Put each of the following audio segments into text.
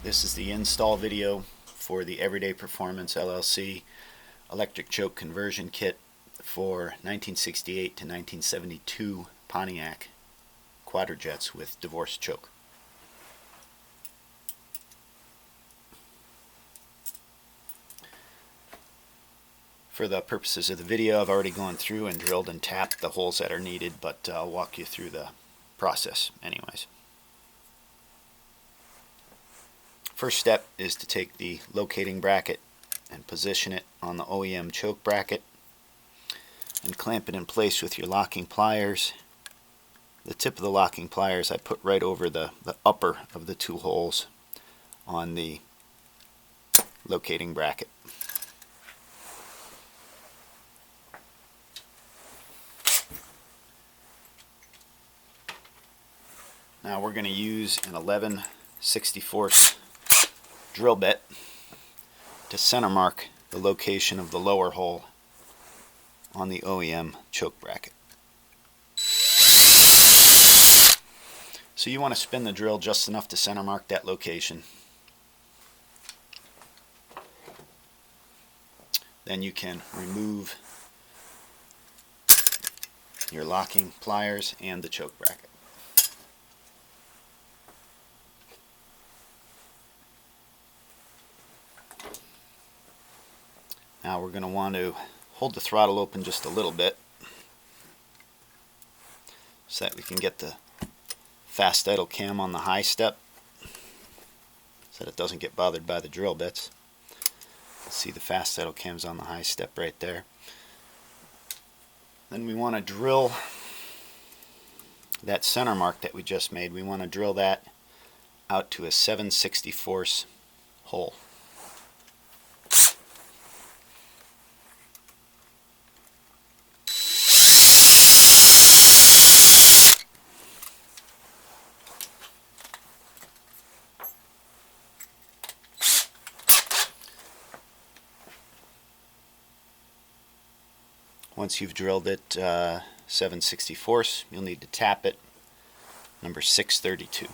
This is the install video for the Everyday Performance LLC electric choke conversion kit for 1968 to 1972 Pontiac quadrajets with divorce choke. For the purposes of the video, I've already gone through and drilled and tapped the holes that are needed, but I'll walk you through the process anyways. First step is to take the locating bracket and position it on the OEM choke bracket and clamp it in place with your locking pliers. The tip of the locking pliers I put right over the upper of the two holes on the locating bracket. Now we're going to use an 11/64 drill bit to center mark the location of the lower hole on the OEM choke bracket. So you want to spin the drill just enough to center mark that location. Then you can remove your locking pliers and the choke bracket. Now we're going to want to hold the throttle open just a little bit so that we can get the fast idle cam on the high step so that it doesn't get bothered by the drill bits. See the fast idle cam's on the high step right there. Then we want to drill that center mark that we just made. We want to drill that out to a 7/64 hole. Once you've drilled it 7/64, you'll need to tap it number 632.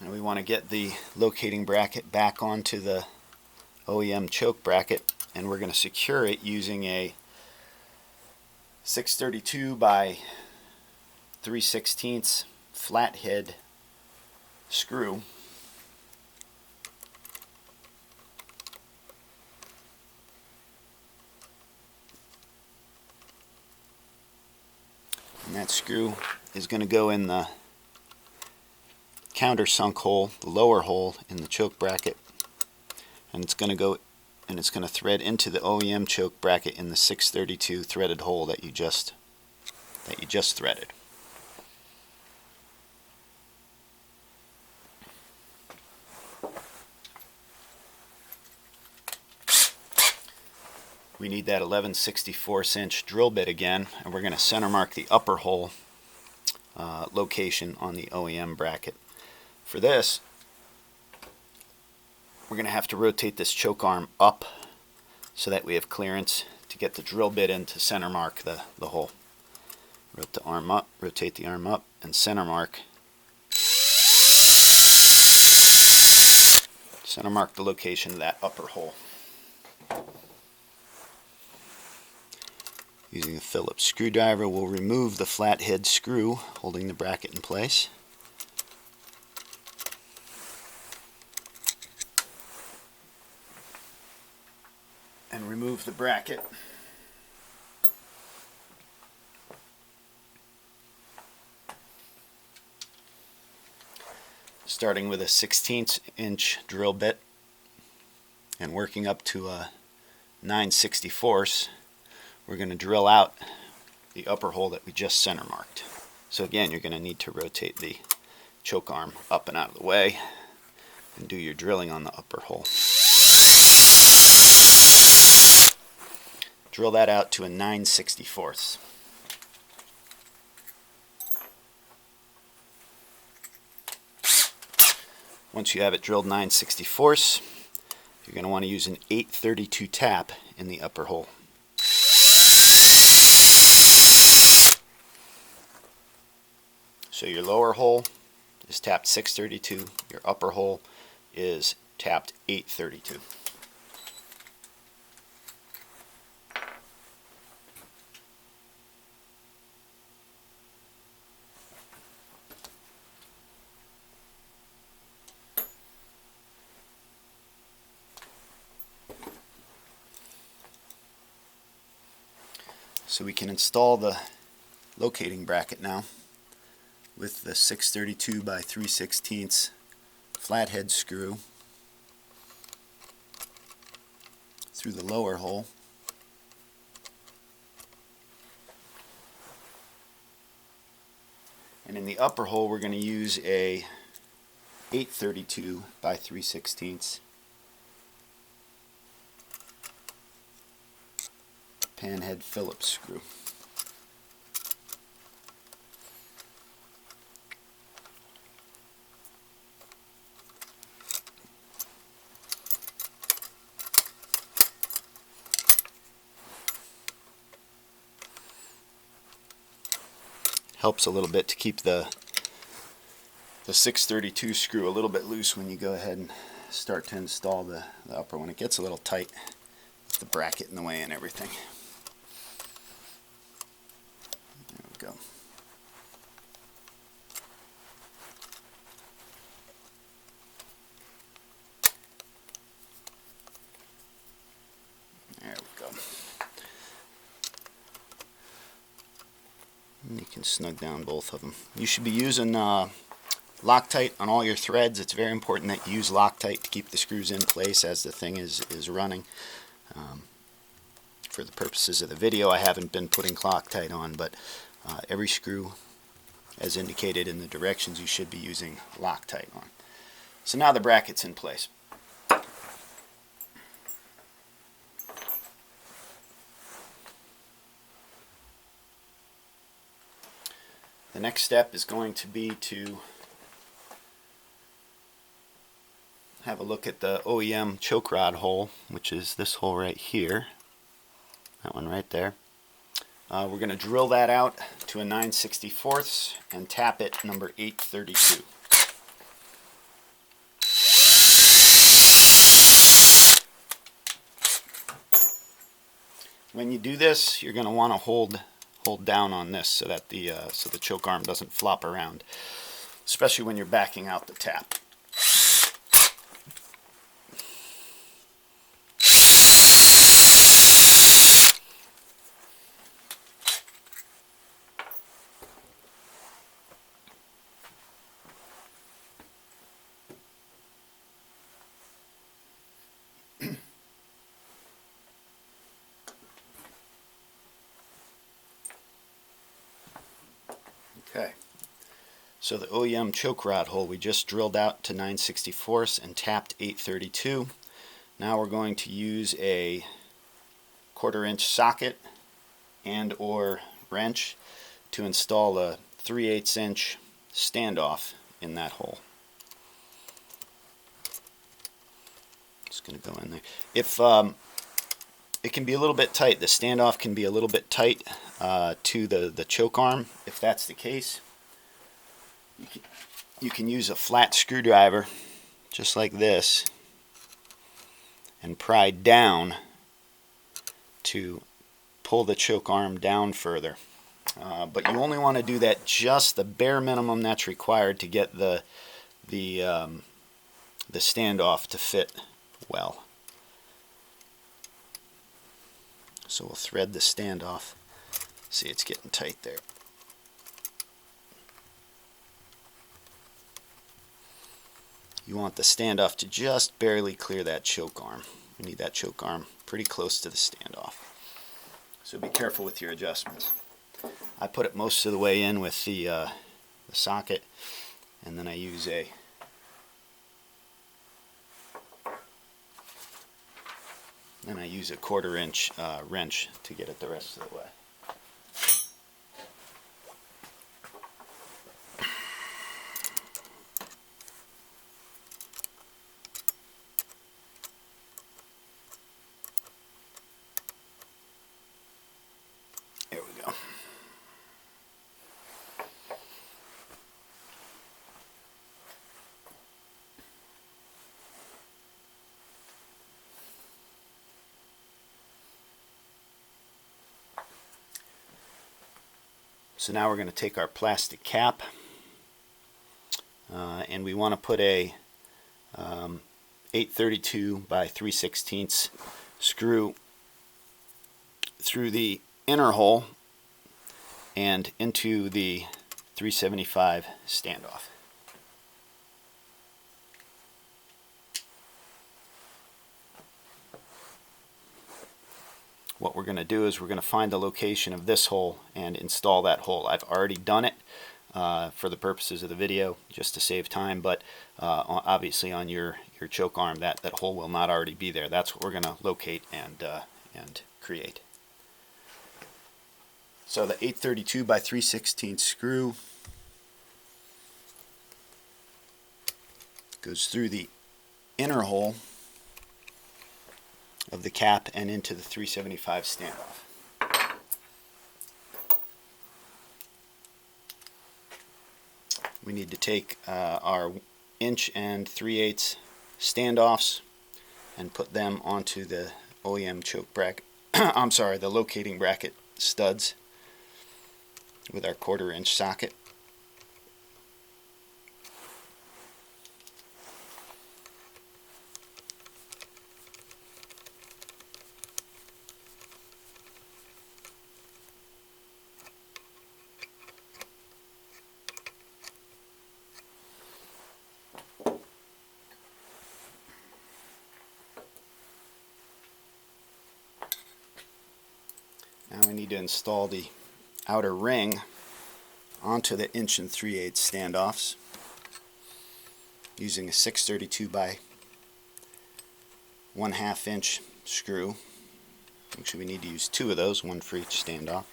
And we want to get the locating bracket back onto the OEM choke bracket, and we're going to secure it using a 632 by 3/16 flathead screw. And that screw is going to go in the countersunk hole, the lower hole in the choke bracket, and it's going to go and it's going to thread into the OEM choke bracket in the 632 threaded hole that you just threaded. We need that 11/64 drill bit again, and we're going to center mark the upper hole location on the OEM bracket. For this, we're going to have to rotate this choke arm up so that we have clearance to get the drill bit in to center mark the hole. Rotate the arm up, and center mark. Center mark the location of that upper hole. Using a Phillips screwdriver, we'll remove the flathead screw holding the bracket in place. And remove the bracket. Starting with a 1/16" drill bit and working up to a 9/64, we're going to drill out the upper hole that we just center marked. So again, you're going to need to rotate the choke arm up and out of the way and do your drilling on the upper hole. drill that out to a 9/64. Once you have it drilled 9/64, you're going to want to use an 832 tap in the upper hole. So your lower hole is tapped 632, your upper hole is tapped 832. So we can install the locating bracket now with the 632 by 3/16 flathead screw through the lower hole. And in the upper hole we're going to use a 832 by 3/16 panhead Phillips screw. Helps a little bit to keep the 632 screw a little bit loose when you go ahead and start to install the upper one. It gets a little tight with the bracket in the way and everything. There we go. There we go. And you can snug down both of them. You should be using Loctite on all your threads. It's very important that you use Loctite to keep the screws in place as the thing is running. For the purposes of the video, I haven't been putting Loctite on, but every screw, as indicated in the directions, you should be using Loctite on. So now the bracket's in place. The next step is going to be to have a look at the OEM choke rod hole, which is this hole right here. That one right there. We're going to drill that out to a 9/64 and tap it number 832. When you do this, you're going to want to hold down on this so that the choke arm doesn't flop around, especially when you're backing out the tap. Okay, so the OEM choke rod hole we just drilled out to 9/64 and tapped 832. Now we're going to use a 1/4 inch socket and or wrench to install a 3/8 inch standoff in that hole. Just going to go in there. If it can be a little bit tight, the standoff can be a little bit tight to the choke arm. If that's the case, you can use a flat screwdriver just like this and pry down to pull the choke arm down further. But you only want to do that just the bare minimum that's required to get the standoff to fit well. So we'll thread the standoff. See, it's getting tight there. You want the standoff to just barely clear that choke arm. You need that choke arm pretty close to the standoff. So be careful with your adjustments. I put it most of the way in with the socket, and then I use and I use a 1/4 inch wrench to get it the rest of the way. There we go. So now we're going to take our plastic cap and we want to put a 832 by 3/16 screw through the inner hole and into the 375 standoff. What we're going to do is we're going to find the location of this hole and install that hole. I've already done it for the purposes of the video just to save time, but obviously on your choke arm that hole will not already be there. That's what we're going to locate and create. So the 832 by 3/16 screw goes through the inner hole of the cap and into the 375 standoff. We need to take our 1 and 3/8 standoffs and put them onto the OEM choke bracket. I'm sorry, the locating bracket studs with our 1/4 inch socket. Now we need to install the outer ring onto the 1 and 3/8 standoffs using a 632 by 1/2 inch screw. Actually, we need to use 2 of those, 1 for each standoff.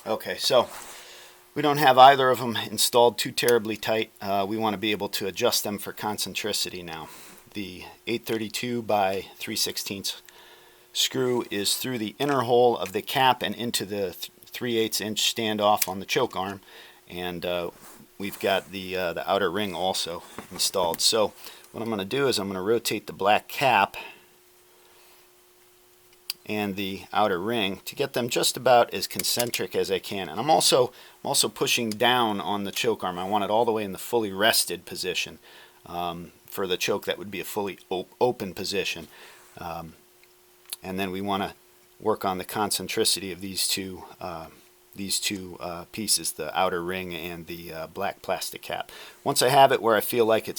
Okay, so we don't have either of them installed too terribly tight. We want to be able to adjust them for concentricity now. The 832 by 3/16 screw is through the inner hole of the cap and into the 3/8 inch standoff on the choke arm, and we've got the outer ring also installed. So what I'm going to do is I'm going to rotate the black cap and the outer ring to get them just about as concentric as I can. And I'm also pushing down on the choke arm. I want it all the way in the fully rested position. For the choke, that would be a fully open position. And then we want to work on the concentricity of these two pieces, the outer ring and the black plastic cap. Once I have it where I feel like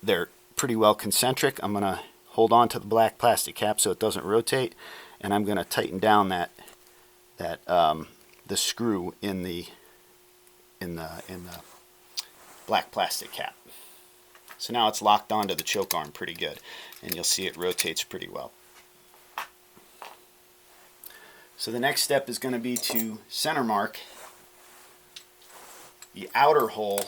they're pretty well concentric, I'm going to hold on to the black plastic cap so it doesn't rotate, and I'm going to tighten down the screw in the black plastic cap. So now it's locked onto the choke arm pretty good, and you'll see it rotates pretty well. So the next step is going to be to center mark the outer hole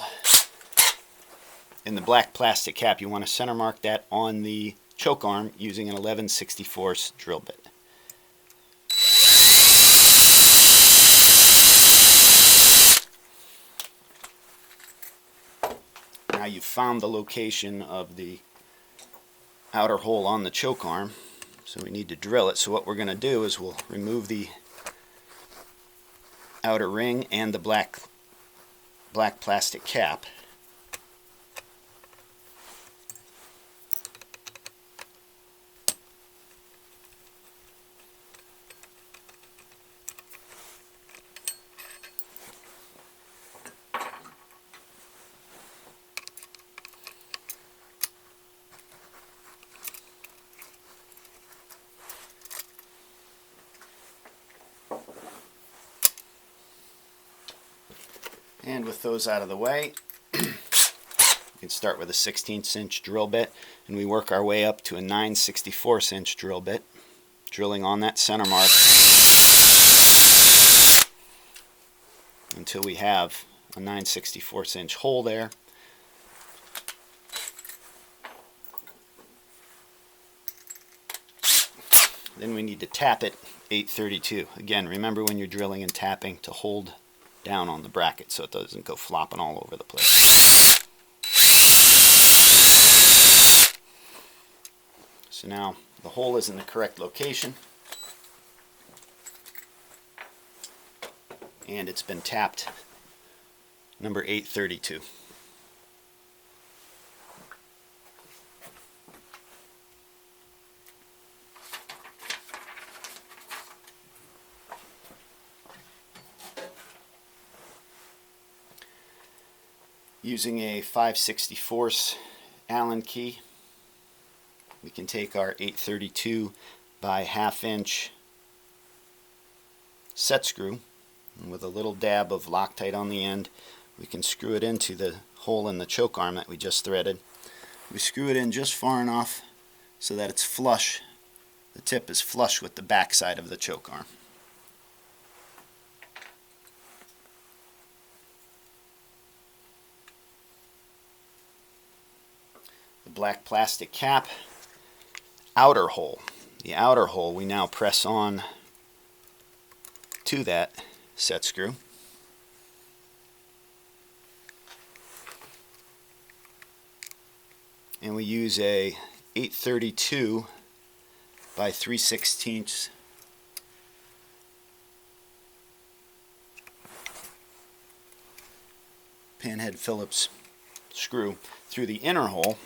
in the black plastic cap. You want to center mark that on the choke arm using an 11/64 drill bit. Now you've found the location of the outer hole on the choke arm, so we need to drill it. So what we're going to do is we'll remove the outer ring and the black plastic cap. And with those out of the way, we can start with a 1/16 inch drill bit, and we work our way up to a 9/64 inch drill bit, drilling on that center mark until we have a 9/64 inch hole there. Then we need to tap it 832. Again, remember when you're drilling and tapping to hold down on the bracket so it doesn't go flopping all over the place. So now the hole is in the correct location, and it's been tapped number 832. Using a 5/64 Allen key, we can take our 832 by 1/2 inch set screw, and with a little dab of Loctite on the end, we can screw it into the hole in the choke arm that we just threaded. We screw it in just far enough so that it's flush, the tip is flush with the back side of the choke arm. The black plastic cap, outer hole. The outer hole we now press on to that set screw. And we use a 832 by 3/16 panhead Phillips screw through the inner hole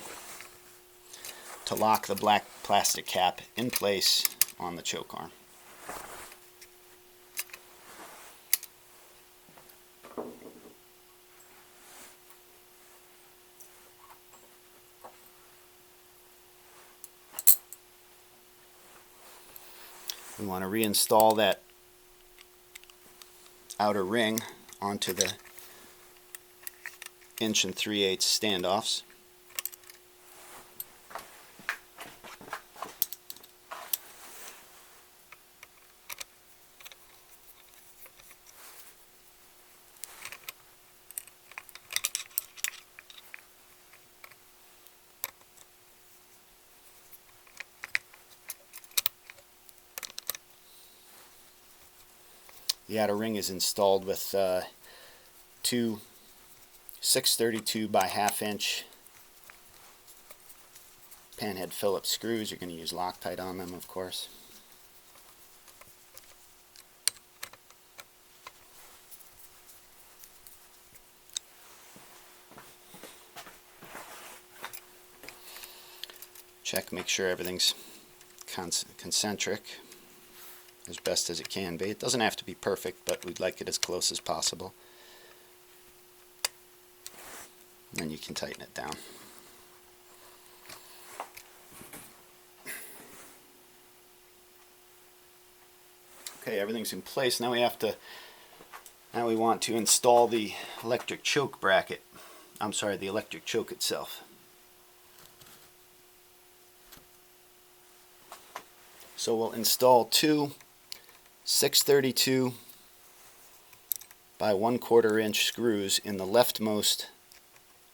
to lock the black plastic cap in place on the choke arm. We want to reinstall that outer ring onto the 1 3/8 standoffs. The outer ring is installed with two 632 by 1/2 inch panhead Phillips screws. You're going to use Loctite on them, of course. Check, make sure everything's concentric as best as it can be. It doesn't have to be perfect, but we'd like it as close as possible. Then you can tighten it down. Okay, everything's in place. Now we want to install the electric choke bracket. I'm sorry, the electric choke itself. So we'll install two 632 by 1/4 inch screws in the leftmost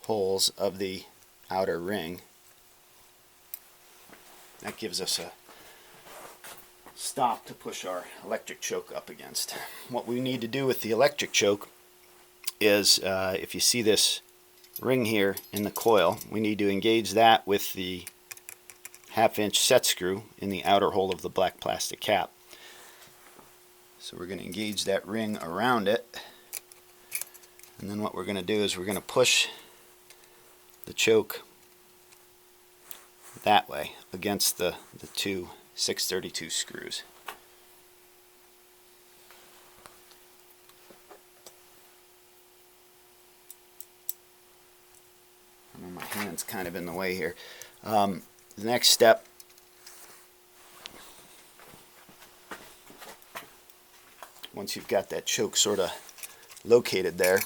holes of the outer ring. That gives us a stop to push our electric choke up against. What we need to do with the electric choke is, if you see this ring here in the coil, we need to engage that with the 1/2 inch set screw in the outer hole of the black plastic cap. So we're going to engage that ring around it, and then what we're going to do is we're going to push the choke that way against the two 632 screws. I know my hand's kind of in the way here. The next step, once you've got that choke sort of located there,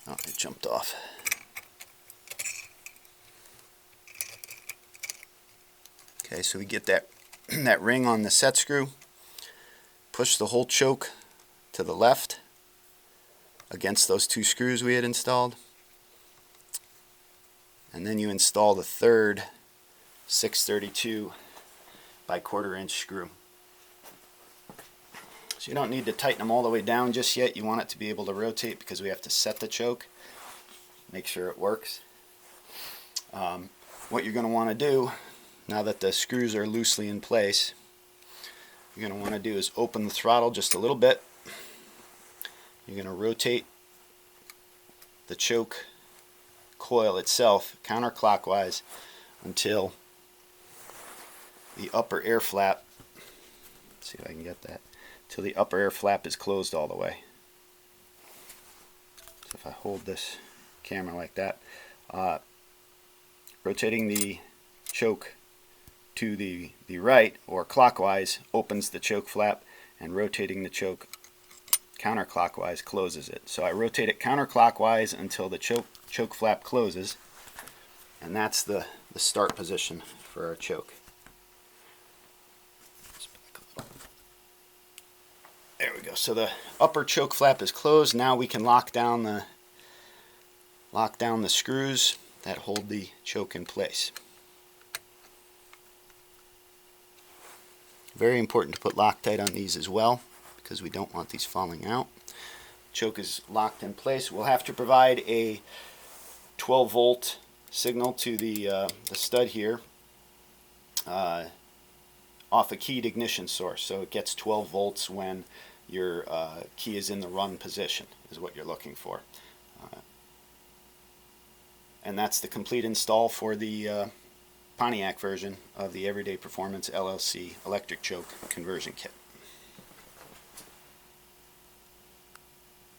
oh, it jumped off. Okay, so we get that that ring on the set screw, push the whole choke to the left against those two screws we had installed, and then you install the third 632 by 1/4 inch screw. So you don't need to tighten them all the way down just yet. You want it to be able to rotate because we have to set the choke, make sure it works. What you're going to want to do, now that the screws are loosely in place, you're going to want to do is open the throttle just a little bit. You're going to rotate the choke coil itself counterclockwise until the upper air flap, let's see if I can get that, till the upper air flap is closed all the way. So if I hold this camera like that, rotating the choke to the right or clockwise opens the choke flap, and rotating the choke counterclockwise closes it. So I rotate it counterclockwise until the choke flap closes, and that's the start position for our choke. There we go. So the upper choke flap is closed. Now we can lock down the screws that hold the choke in place. Very important to put Loctite on these as well, because we don't want these falling out. Choke is locked in place. We'll have to provide a 12 volt signal to the stud here off a keyed ignition source. So it gets 12 volts when your key is in the run position, is what you're looking for. And that's the complete install for the Pontiac version of the Everyday Performance LLC electric choke conversion kit.